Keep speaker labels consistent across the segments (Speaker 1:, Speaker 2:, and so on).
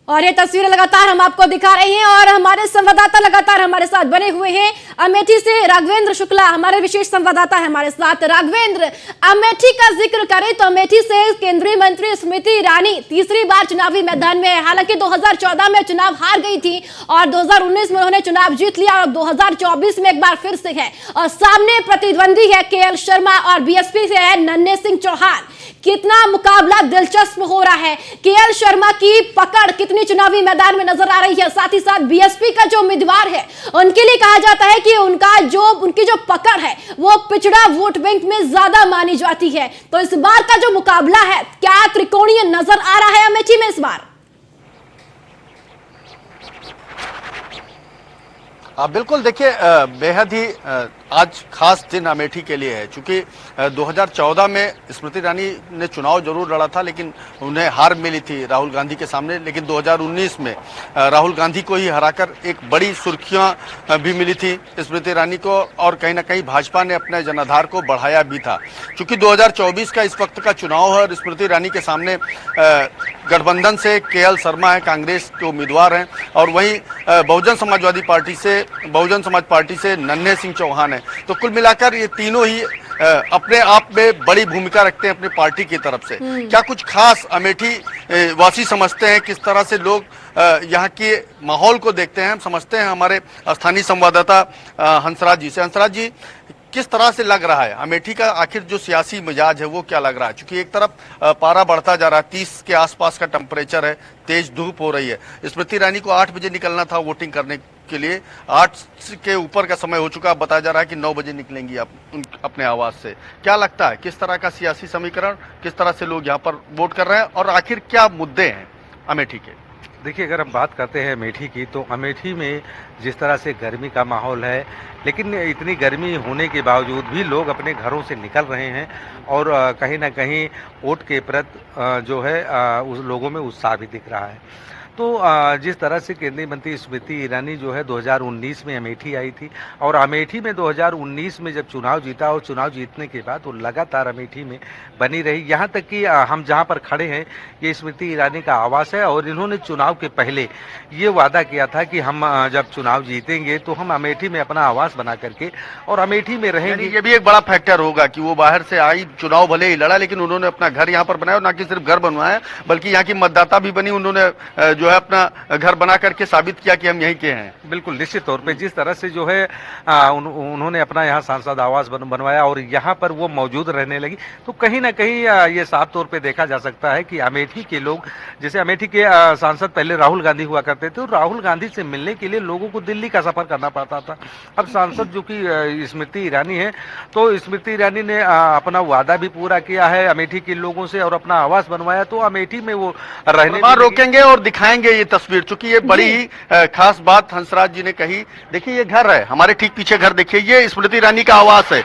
Speaker 1: और ये तस्वीरें लगातार हम आपको दिखा रहे हैं और हमारे संवाददाता लगातार हमारे साथ बने हुए हैं। अमेठी से राघवेंद्र शुक्ला हमारे विशेष संवाददाता है हमारे साथ। राघवेंद्र, अमेठी का जिक्र करें तो अमेठी से केंद्रीय मंत्री स्मृति ईरानी तीसरी बार चुनावी मैदान में है। हालांकि 2014 में चुनाव हार गई थी और 2019 में उन्होंने चुनाव जीत लिया और 2024 में एक बार फिर से है और सामने प्रतिद्वंदी है केएल शर्मा और बीएसपी से है नन्हे सिंह चौहान। कितना मुकाबला दिलचस्प हो रहा है, केएल शर्मा की पकड़ कितनी चुनावी मैदान में नजर आ रही है, साथ ही साथ बीएसपी का जो उम्मीदवार है उनके लिए कहा जाता है कि उनकी जो पकड़ है वो पिछड़ा वोट बैंक में ज्यादा मानी जाती है। तो इस बार का जो मुकाबला है क्या त्रिकोणीय नजर आ रहा है अमेठी में इस बार?
Speaker 2: बिल्कुल, देखिए बेहद ही आज खास दिन अमेठी के लिए है, क्योंकि 2014 में स्मृति ईरानी ने चुनाव जरूर लड़ा था लेकिन उन्हें हार मिली थी राहुल गांधी के सामने। लेकिन 2019 में राहुल गांधी को ही हराकर एक बड़ी सुर्खियां भी मिली थी स्मृति ईरानी को और कहीं ना कहीं भाजपा ने अपने जनाधार को बढ़ाया भी था। क्योंकि 2024 का इस वक्त का चुनाव है और स्मृति ईरानी के सामने गठबंधन से केएल शर्मा है, कांग्रेस के उम्मीदवार हैं, और वहीं बहुजन समाज पार्टी से नन्हे सिंह चौहान है। तो कुल मिलाकर ये तीनों ही अपने आप में बड़ी भूमिका रखते हैं अपनी पार्टी की तरफ से। क्या कुछ खास अमेठी वासी समझते हैं, किस तरह से लोग यहाँ के माहौल को देखते हैं, हम समझते हैं हमारे स्थानीय संवाददाता हंसराज जी से। हंसराज जी, किस तरह से लग रहा है अमेठी का आखिर जो सियासी मिजाज है वो क्या लग रहा है? क्योंकि एक तरफ पारा बढ़ता जा रहा है, 30 के आसपास का टेम्परेचर है, तेज धूप हो रही है। स्मृति ईरानी को 8 बजे निकलना था वोटिंग करने के लिए, 8 के ऊपर का समय हो चुका, बताया जा रहा है कि 9 बजे निकलेंगी आप अपने आवास से। क्या लगता है किस तरह का सियासी समीकरण, किस तरह से लोग यहाँ पर वोट कर रहे हैं और आखिर क्या मुद्दे हैं अमेठी के?
Speaker 3: देखिए, अगर हम बात करते हैं अमेठी की तो अमेठी में जिस तरह से गर्मी का माहौल है, लेकिन इतनी गर्मी होने के बावजूद भी लोग अपने घरों से निकल रहे हैं और कहीं ना कहीं वोट के प्रति जो है उस लोगों में उत्साह भी दिख रहा है। तो जिस तरह से केंद्रीय मंत्री स्मृति ईरानी जो है 2019 में अमेठी आई थी और अमेठी में 2019 में जब चुनाव जीता और चुनाव जीतने के बाद वो लगातार अमेठी में बनी रही। यहाँ तक कि हम जहाँ पर खड़े हैं ये स्मृति ईरानी का आवास है और इन्होंने चुनाव के पहले ये वादा किया था कि हम जब चुनाव जीतेंगे तो हम अमेठी में अपना आवास बना करके और अमेठी में रहेंगे।
Speaker 2: ये भी एक बड़ा फैक्टर होगा कि वो बाहर से आई, चुनाव भले ही लड़ा लेकिन उन्होंने अपना घर यहाँ पर बनाया और न कि सिर्फ घर बनवाया बल्कि यहाँ की मतदाता भी बनी, उन्होंने जो है अपना घर बना करके साबित किया कि हम यहीं के हैं।
Speaker 3: बिल्कुल, निश्चित तौर पे जिस तरह से जो है उन्होंने अपना यहाँ सांसद आवास बनवाया और यहाँ पर वो मौजूद रहने लगी, तो कहीं ना कहीं ये साफ तौर पे देखा जा सकता है कि अमेठी के लोग, जैसे अमेठी के सांसद पहले राहुल गांधी हुआ करते थे, राहुल गांधी से मिलने के लिए लोगों को दिल्ली का सफर करना पड़ता था। अब सांसद जो कि स्मृति ईरानी है, तो स्मृति ईरानी ने अपना वादा भी पूरा किया है अमेठी के लोगों से और अपना आवास बनवाया, तो अमेठी में वो रहने
Speaker 2: रोकेंगे और दिखाएंगे ये तस्वीर। चूंकि ये बड़ी ही खास बात हंसराज जी ने कही। देखिए, ये घर है हमारे ठीक पीछे, घर देखिए, ये स्मृति ईरानी का आवास है।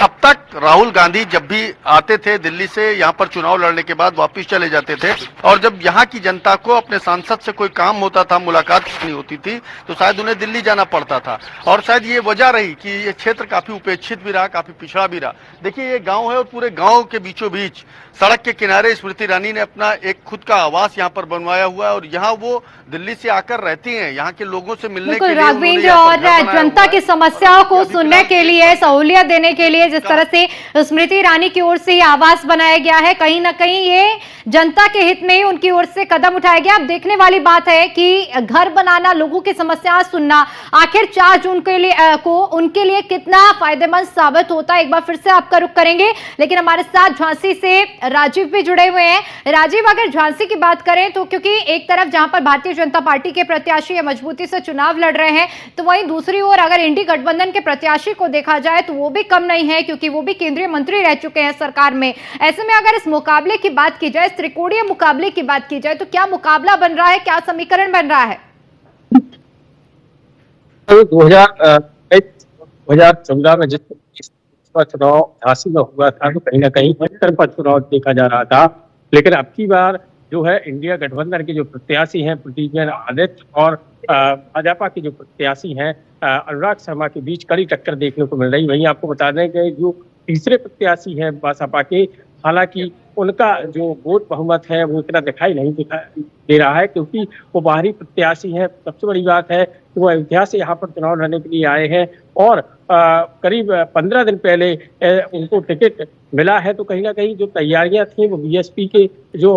Speaker 2: अब तक राहुल गांधी जब भी आते थे दिल्ली से, यहाँ पर चुनाव लड़ने के बाद वापस चले जाते थे और जब यहाँ की जनता को अपने सांसद से कोई काम होता था, मुलाकात करनी होती थी, तो शायद उन्हें दिल्ली जाना पड़ता था और शायद ये वजह रही कि ये क्षेत्र काफी उपेक्षित भी रहा, काफी पिछड़ा भी रहा। देखिए, ये गांव है और पूरे गांव के बीचों बीच सड़क के किनारे स्मृति ईरानी ने अपना एक खुद का आवास यहाँ पर बनवाया हुआ है और यहाँ वो दिल्ली से आकर रहती हैं, यहाँ के लोगों से मिलने के लिए।
Speaker 1: राघवेंद्र, और जनता की समस्याओं को सुनने के लिए, सहूलियत देने के लिए जिस तरह से स्मृति ईरानी की ओर से आवास बनाया गया है, कहीं ना कहीं ये जनता के हित में उनकी ओर से कदम उठाया गया। अब देखने वाली बात है कि घर बनाना, लोगों की समस्याएं सुनना, आखिर 4 जून के लिए उनके लिए कितना फायदेमंद साबित होता है। एक बार फिर से आपका रुख करेंगे, लेकिन हमारे साथ झांसी से राजीव भी जुड़े हुए हैं। राजीव, अगर झांसी की बात करें तो क्योंकि एक तरफ जहां पर भारतीय जनता पार्टी के प्रत्याशी मजबूती से चुनाव लड़ रहे हैं, तो वहीं दूसरी ओर अगर इंडी गठबंधन के प्रत्याशी को देखा जाए तो वो भी कम नहीं है, क्योंकि वो भी केंद्रीय मंत्री रह चुके हैं सरकार में। ऐसे में अगर इस मुकाबले की बात की जाए, इस त्रिकोणीय मुकाबले की बात की जाए, तो क्या मुकाबला बन रहा है, क्या समीकरण बन रहा है?
Speaker 4: 2014 में जिस चुनाव झांसी में हुआ था तो कहीं ना कहीं एक तरफा चुनाव देखा जा रहा था, लेकिन अब की बार जो है इंडिया गठबंधन के जो प्रत्याशी हैं प्रतिज्ञा आदित्य और भाजपा के जो प्रत्याशी हैं अनुराग शर्मा के बीच कड़ी टक्कर देखने को मिल रही। वहीं आपको बता दें कि जो तीसरे प्रत्याशी हैं बसपा के हालांकि उनका जो वोट बहुमत है वो इतना दिखाई नहीं दे रहा है, क्योंकि वो बाहरी प्रत्याशी हैं। सबसे बड़ी बात है कि वो अयोध्या से यहाँ पर चुनाव लड़ने के लिए आए हैं और करीब 15 दिन पहले उनको टिकट मिला है। तो कहीं ना कहीं जो तैयारियां थी वो बीएसपी के जो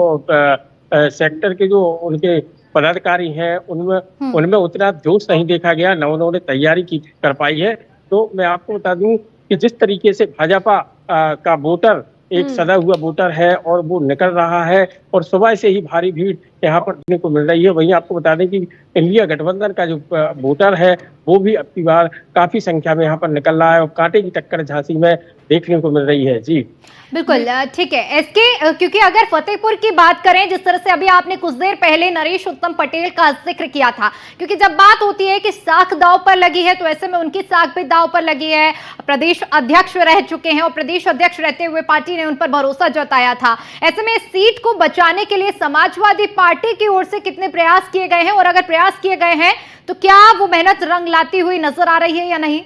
Speaker 4: सेक्टर के जो उनके पदाधिकारी हैं उनमें उतना जोश नहीं देखा गया, न उन्होंने तैयारी कर पाई है। तो मैं आपको बता दूं कि जिस तरीके से भाजपा का वोटर एक सदा हुआ वोटर है और वो निकल रहा है और सुबह से ही भारी भीड़ यहाँ पर देखने को मिल रही है। वहीं आपको बता दें कि इंडिया गठबंधन का जो वोटर है वो भी अब की बार काफी संख्या में यहाँ पर निकल रहा है और कांटे की टक्कर झांसी में देखने को मिल रही है। जी
Speaker 5: बिल्कुल ठीक है एसके, क्योंकि अगर फतेहपुर की बात करें, जिस तरह से अभी आपने कुछ देर पहले नरेश उत्तम पटेल का जिक्र किया था, क्योंकि जब बात होती है कि साख दांव पर लगी है तो ऐसे में उनकी साख भी दांव पर लगी है। प्रदेश अध्यक्ष रह चुके हैं और प्रदेश अध्यक्ष रहते हुए पार्टी ने उन पर भरोसा जताया था। ऐसे में सीट को बचाने के लिए समाजवादी पार्टी की ओर से कितने प्रयास किए गए हैं, और अगर प्रयास किए गए हैं तो क्या वो मेहनत रंग लाती हुई नजर आ रही है या नहीं?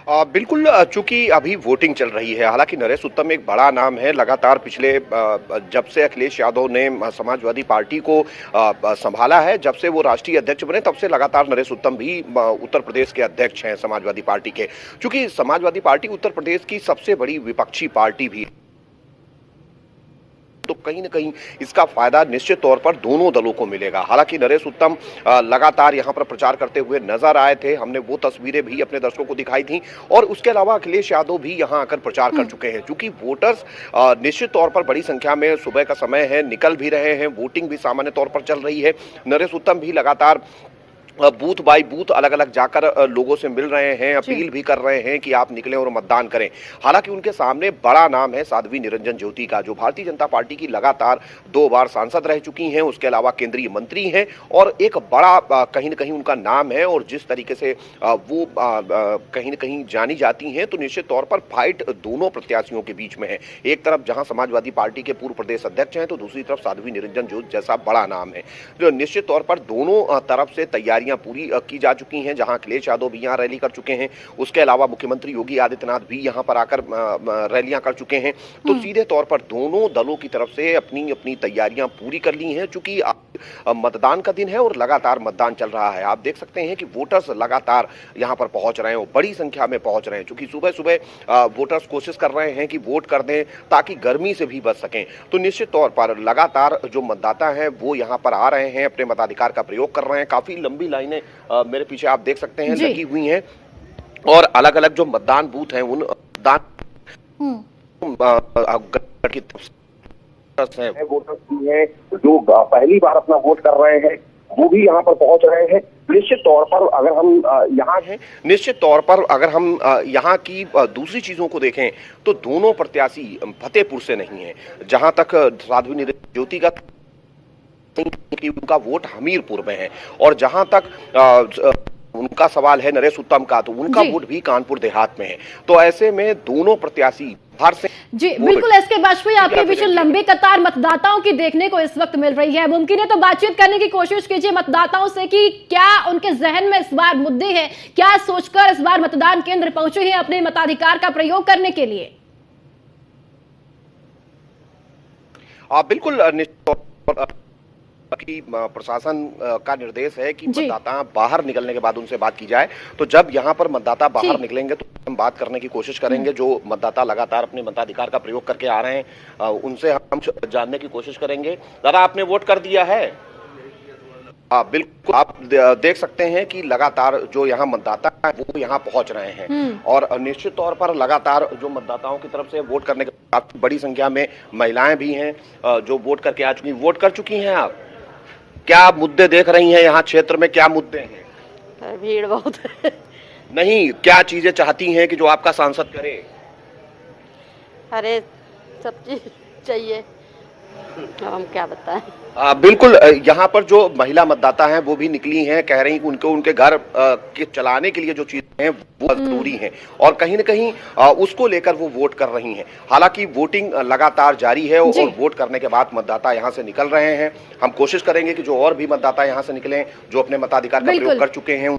Speaker 6: बिल्कुल, चूंकि अभी वोटिंग चल रही है। हालांकि नरेश उत्तम एक बड़ा नाम है, लगातार पिछले जब से अखिलेश यादव ने समाजवादी पार्टी को संभाला है, जब से वो राष्ट्रीय अध्यक्ष बने तब से लगातार नरेश उत्तम भी उत्तर प्रदेश के अध्यक्ष हैं समाजवादी पार्टी के। चूंकि समाजवादी पार्टी उत्तर प्रदेश की सबसे बड़ी विपक्षी पार्टी भी, तो कहीं ना कहीं इसका फायदा निश्चित तौर पर दोनों दलों को मिलेगा। हालांकि नरेश उत्तम लगातार यहां पर प्रचार करते हुए नजर आए थे, हमने वो तस्वीरें भी अपने दर्शकों को दिखाई थी, और उसके अलावा अखिलेश यादव भी यहां आकर प्रचार कर चुके हैं। क्योंकि वोटर्स निश्चित तौर पर बड़ी संख्या में, सुबह का समय है, निकल भी रहे हैं, वोटिंग भी सामान्य तौर पर चल रही है। नरेश उत्तम भी लगातार बूथ बाई बूथ अलग अलग जाकर लोगों से मिल रहे हैं, अपील भी कर रहे हैं कि आप निकलें और मतदान करें। हालांकि उनके सामने बड़ा नाम है साध्वी निरंजन ज्योति का, जो भारतीय जनता पार्टी की लगातार 2 बार सांसद रह चुकी हैं, उसके अलावा केंद्रीय मंत्री हैं, और एक बड़ा कहीं ना कहीं उनका नाम है। और जिस तरीके से वो कहीं ना कहीं जानी जाती हैं, तो निश्चित तौर पर फाइट दोनों प्रत्याशियों के बीच में है। एक तरफ जहां समाजवादी पार्टी के पूर्व प्रदेश अध्यक्ष हैं, तो दूसरी तरफ साध्वी निरंजन ज्योति जैसा बड़ा नाम है। जो निश्चित तौर पर दोनों तरफ से तैयारी पूरी की जा चुकी हैं। जहां अखिलेश यादव भी यहां रैली कर चुके हैं, उसके अलावा मुख्यमंत्री योगी आदित्यनाथ भी यहां पर आकर रैलियां कर चुके हैं। तो सीधे तौर पर दोनों दलों की तरफ से अपनी अपनी तैयारियां पूरी कर ली हैं। चूंकि मतदान का दिन है और लगातार मतदान चल रहा है, आप देख सकते हैं कि वोटर्स लगातार यहां पर पहुंच रहे हैं, बड़ी संख्या में पहुंच रहे हैं। चूंकि सुबह सुबह वोटर्स कोशिश कर रहे हैं कि वोट कर दें ताकि गर्मी से भी बच सकें। तो निश्चित तौर पर लगातार जो मतदाता हैं वो यहां पर आ रहे हैं, अपने मताधिकार का प्रयोग कर रहे हैं। काफी लंबी लाइनें मेरे पीछे आप देख सकते हैं लगी हुई हैं, और अलग अलग जो मतदान बूथ हैं उन मतदान वोटर्स भी हैं जो पहली बार अपना वोट कर रहे हैं, वो भी यहाँ पर पहुंच रहे हैं। निश्चित तौर पर अगर हम यहाँ हैं, निश्चित तौर पर अगर हम यहाँ की दूसरी चीजों को देखें तो दोनों प्रत्याशी फतेहपुर से नहीं है। जहां तक साध्वी निरंजन ज्योति का कि उनका वोट हमीरपुर में है, और जहां तक उनका सवाल है नरेश उत्तम का, तो उनका वोट भी कानपुर देहात में है। तो ऐसे में दोनों प्रत्याशी बाहर से
Speaker 1: जी बिल्कुल एसके बाजपेयी, आपके पीछे लंबी कतार मतदाताओं की देखने को इस वक्त मिल रही है। मुमकिन है तो बातचीत करने की कोशिश कीजिए मतदाताओं से कि क्या उनके जहन में इस बार मुद्दे हैं, क्या सोचकर इस बार मतदान केंद्र पहुंचे हैं अपने मताधिकार का प्रयोग करने के लिए।
Speaker 6: बिल्कुल, कि प्रशासन का निर्देश है कि मतदाता बाहर निकलने के बाद उनसे बात की जाए। तो जब यहाँ पर मतदाता बाहर निकलेंगे तो हम बात करने की कोशिश करेंगे। जो मतदाता लगातार अपने मताधिकार का प्रयोग करके आ रहे हैं उनसे हम जानने की कोशिश करेंगे। दादा, आपने वोट कर दिया है? बिल्कुल, आप देख सकते हैं कि लगातार जो यहाँ मतदाता है वो यहाँ पहुंच रहे हैं, और निश्चित तौर पर लगातार जो मतदाताओं की तरफ से वोट करने के काफी बड़ी संख्या में महिलाएं भी हैं जो वोट करके आ चुकी। वोट कर चुकी हैं आप? क्या मुद्दे देख रही हैं यहाँ क्षेत्र में, क्या मुद्दे हैं?
Speaker 7: भीड़ बहुत है।
Speaker 6: नहीं, क्या चीजें चाहती हैं कि जो आपका सांसद करे?
Speaker 7: अरे सब चीज चाहिए, हम क्या बताएं।
Speaker 6: बिल्कुल, यहाँ पर जो महिला मतदाता हैं वो भी निकली हैं, कह रही कि उनके घर के चलाने के लिए जो चीजें हैं वो जरूरी हैं, और कहीं न कहीं उसको लेकर वो वोट कर रही हैं। हालांकि वोटिंग लगातार जारी है, और वोट करने के बाद मतदाता यहाँ से निकल रहे हैं। हम कोशिश करेंगे कि जो और भी मतदाता यहाँ से निकलें, जो अपने मताधिकार का प्रयोग कर चुके हैं,